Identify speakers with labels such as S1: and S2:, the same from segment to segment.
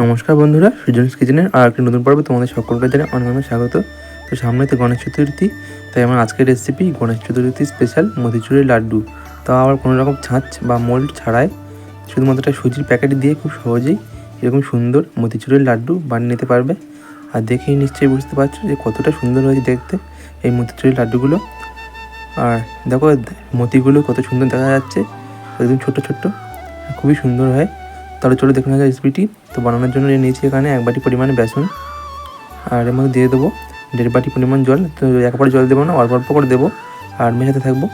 S1: নমস্কার বন্ধুরা, সৃজনস কিচেনের আর একটি নতুন পর্বে তোমাদের সকলকে জানাই অনেক অনেক স্বাগত। তো সামনে তো গণেশ চতুর্থী, তাই আমার আজকের রেসিপি গণেশ চতুর্থী স্পেশাল মতিচুরের লাড্ডু। তা আবার কোনো রকম ছাঁচ বা মোল্ড ছাড়াই শুধুমাত্র একটা সুজির প্যাকেট দিয়ে খুব সহজেই এরকম সুন্দর মতিচুরের লাড্ডু বানিয়ে নিতে পারবে। আর দেখেই নিশ্চয়ই বুঝতে পারছো যে কতটা সুন্দর হয়েছে দেখতে এই মতিচুরের লাড্ডুগুলো। আর দেখো মতিগুলো কত সুন্দর দেখা যাচ্ছে, একদম ছোট্ট ছোট্ট, খুবই সুন্দর হয়। তাহলে চলো দেখে নেওয়া যায় রেসিপিটি। তো বানানোর জন্য নিয়েছি এখানে 1 বাটি পরিমাণে বেসন, আর এর মধ্যে দিয়ে দেবো 1.5 বাটি পরিমাণ জল। তো একবারে জল দেবো না, অল্প অল্প করে দেবো আর মেশাতে থাকবো।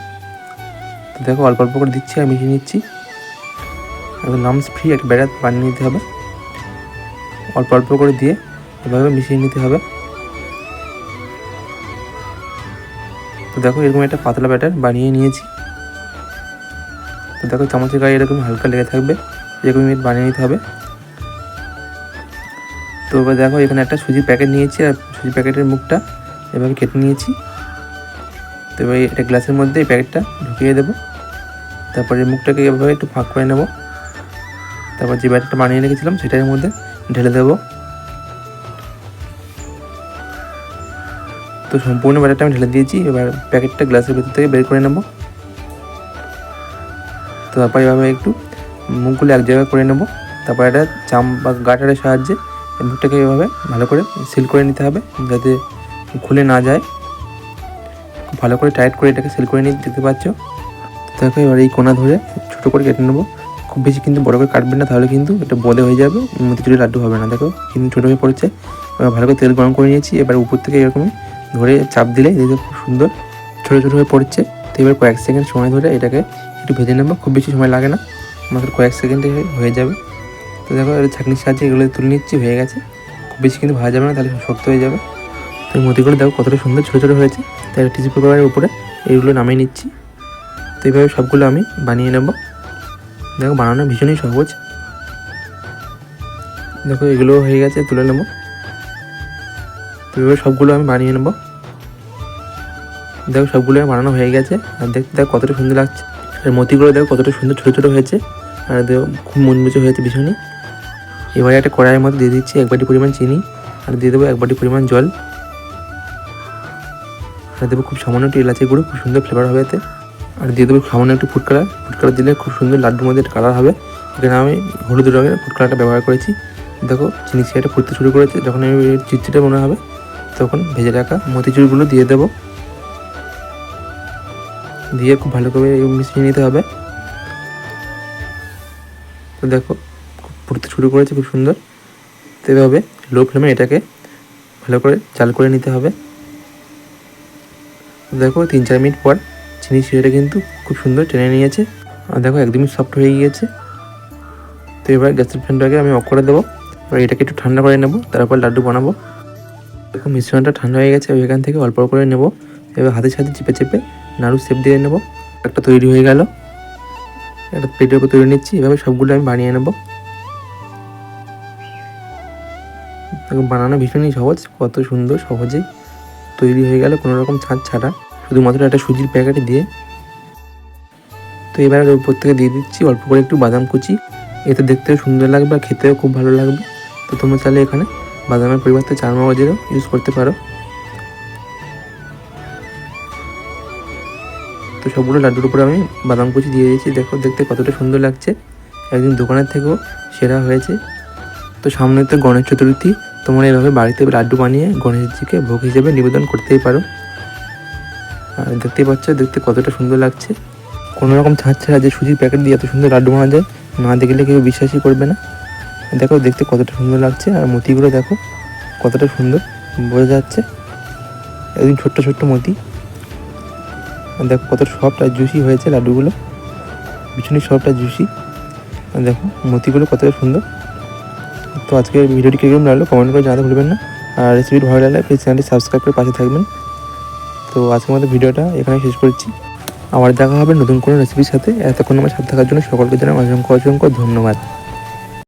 S1: তো দেখো অল্প অল্প করে দিচ্ছি আর মিশিয়ে নিচ্ছি। একদম লামস ফ্রি একটা ব্যাটার বানিয়ে নিতে হবে। অল্প অল্প করে দিয়ে এভাবে মিশিয়ে নিতে হবে। তো দেখো এরকম একটা পাতলা ব্যাটার বানিয়ে নিয়েছি। তো দেখো চামচের গায়ে এরকম হালকা লেগে থাকবে, এরকম বানিয়ে নিতে হবে। তো এবার দেখো এখানে একটা সুজির প্যাকেট নিয়েছি আর সুজির প্যাকেটের মুখটা এভাবে কেটে নিয়েছি। তো এবার এটা গ্লাসের মধ্যে এই প্যাকেটটা ঢুকিয়ে দেবো। তারপরে মুখটাকে এভাবে একটু ফাঁক করে নেব। তারপর যে ব্যাটারটা বানিয়ে রেখেছিলাম সেটার মধ্যে ঢেলে দেবো। তো সম্পূর্ণ ব্যাটারটা আমি ঢেলে দিয়েছি। এবার প্যাকেটটা গ্লাসের ভেতর থেকে বের করে নেব। তো তারপর এভাবে একটু মুখগুলো এক জায়গায় করে নেব। তারপর একটা চাম বা গাটারের সাহায্যে মুখটাকে এভাবে ভালো করে সিল করে নিতে হবে, যাতে খুলে না যায়। খুব ভালো করে টাইট করে এটাকে সিল করে নিয়ে দিতে পারছো। দেখো এবার এই কোনা ধরে ছোটো করে কেটে নেবো। খুব বেশি কিন্তু বড় করে কাটবেন না, তাহলে কিন্তু এটা বোঁদে হয়ে যাবে, মতিচুরের লাড্ডু হবে না। দেখো কিন্তু ছোটো হয়ে পড়েছে। এবার ভালো করে তেল গরম করে নিয়েছি। এবার উপর থেকে এরকমই ধরে চাপ দিলে দেখতে খুব সুন্দর ছোটো ছোটো হয়ে পড়ছে। তো এবার কয়েক সেকেন্ড সময় ধরে এটাকে একটু ভেজে নেবো। খুব বেশি সময় লাগে না, মাত্র কয়েক সেকেন্ডে হয়ে যাবে। তো দেখো ছাঁকনির সাহায্যে এগুলো তুলে নিচ্ছি, হয়ে গেছে। খুব বেশি কিন্তু ভাজা যাবে না, তাহলে শক্ত হয়ে যাবে। তো এই মতিগুলো দেখো কতটা সুন্দর ছোটো ছোটো হয়েছে। তাই টিস্যু পেপারের উপরে এইগুলো নামিয়ে নিচ্ছি। তো এইভাবে সবগুলো আমি বানিয়ে নেব। দেখো বানানো ভীষণই সহজ। দেখো এগুলো হয়ে গেছে, তুলে নেব। তো এইভাবে সবগুলো আমি বানিয়ে নেব। দেখো সবগুলো বানানো হয়ে গেছে। আর দেখতে দেখো কতটা সুন্দর লাগছে। আর মতিগুলো দেখো কতটা সুন্দর ছোটো ছোটো হয়েছে, আর দেখো খুব মুচমুচে হয়েছে ভীষণই। এবারে একটা কড়াইয়ের মধ্যে দিয়ে দিচ্ছি 1 বাটি পরিমাণ চিনি, আর দিয়ে দেবো 1 বাটি পরিমাণ জল, আর দেবো খুব সামান্য একটু এলাচি গুঁড়ো, খুব সুন্দর ফ্লেভার হবে এতে। আর দিয়ে দেবো সামান্য একটু ফুড কালার। ফুড কালার দিলে খুব সুন্দর লাড্ডুর মধ্যে একটা কালার হবে। এখানে আমি হলুদ রঙের ফুড কালারটা ব্যবহার করেছি। দেখো চিনি শিরাটা ফুটতে শুরু করেছে। যখন আমি চিটচিটে মনে হবে তখন ভেজে রাখা মতিচুরগুলো দিয়ে দেবো। দিয়ে খুব ভালো করে মিশিয়ে নিতে হবে। তো দেখো ফুটতে শুরু করেছে খুব সুন্দর। তো এভাবে লো ফ্লেমে এটাকে ভালো করে জাল করে নিতে হবে। দেখো 3-4 মিনিট পর চিনি শিরাটা কিন্তু খুব সুন্দর টেনে নিয়েছে। আর দেখো একদমই সফট হয়ে গিয়েছে। তো এবার গ্যাসের ফ্লেমটাকে আমি অফ করে দেবো। এবার এটাকে একটু ঠান্ডা করে নেবো, তারপর লাড্ডু বানাবো। দেখো মিশ্রণটা ঠান্ডা হয়ে গেছে। এখান থেকে অল্প অল্প করে নেবো। এবার হাতের সাথে চেপে চেপে নাড়ু শেপ দিয়ে নেবো। একটা তৈরি হয়ে গেল, একটা প্লেটের উপর তৈরি নিচ্ছি। এভাবে সবগুলো আমি বানিয়ে নেবো। দেখো বানানো ভীষণই সহজ, কত সুন্দর সহজেই তৈরি হয়ে গেল কোনো রকম ছাঁচ ছাড়া, শুধুমাত্র একটা সুজির প্যাকেট দিয়ে। তো এবার উপর থেকে দিয়ে দিচ্ছি অল্প করে একটু বাদাম কুচি। এতে দেখতেও সুন্দর লাগবে আর খেতেও খুব ভালো লাগবে। তো তোমরা চাইলে এখানে বাদামের পরিবর্তে চারমগজেরও ইউজ করতে পারো। তো সবগুলো লাড্ডুর উপরে আমি বাদাম কুচি দিয়ে দিয়েছি। দেখো দেখতে কতটা সুন্দর লাগছে, একদিন দোকানের থেকেও সেরা হয়েছে। তো সামনে তো গণেশ চতুর্থী, তোমরা এভাবে বাড়িতে লাড্ডু বানিয়ে গণেশজিকে ভোগ হিসেবে নিবেদন করতেই পারো। আর দেখতেই পাচ্ছ দেখতে কতটা সুন্দর লাগছে। কোনো রকম ছাঁচ ছাড়া যে সুজির প্যাকেট দিয়ে এত সুন্দর লাড্ডু বানানো যায়, না দেখলে কেউ বিশ্বাসই করবে না। দেখো দেখতে কতটা সুন্দর লাগছে। আর মতিগুলো দেখো কতটা সুন্দর বোঝা যাচ্ছে, একদিন ছোট্ট ছোট্ট মতি। আর দেখো কত সফট আর জুসি হয়েছে লাড্ডুগুলো, ভীষণই সফট আর জুসি। আর দেখো মতিগুলো কতটা সুন্দর। তো আজকের ভিডিওটি কীরকম লাগলো কমেন্ট করে জানাতে ভুলবেন না। আর রেসিপিটি ভালো লাগলে প্লিজ চ্যানেলটি সাবস্ক্রাইব করে পাশে থাকবেন। তো আজকের মতো ভিডিওটা এখানে শেষ করছি। আবার দেখা হবে নতুন কোনো রেসিপির সাথে। এতক্ষণ আমার সাথে থাকার জন্য সকলকে জানাই অসংখ্য অসংখ্য ধন্যবাদ।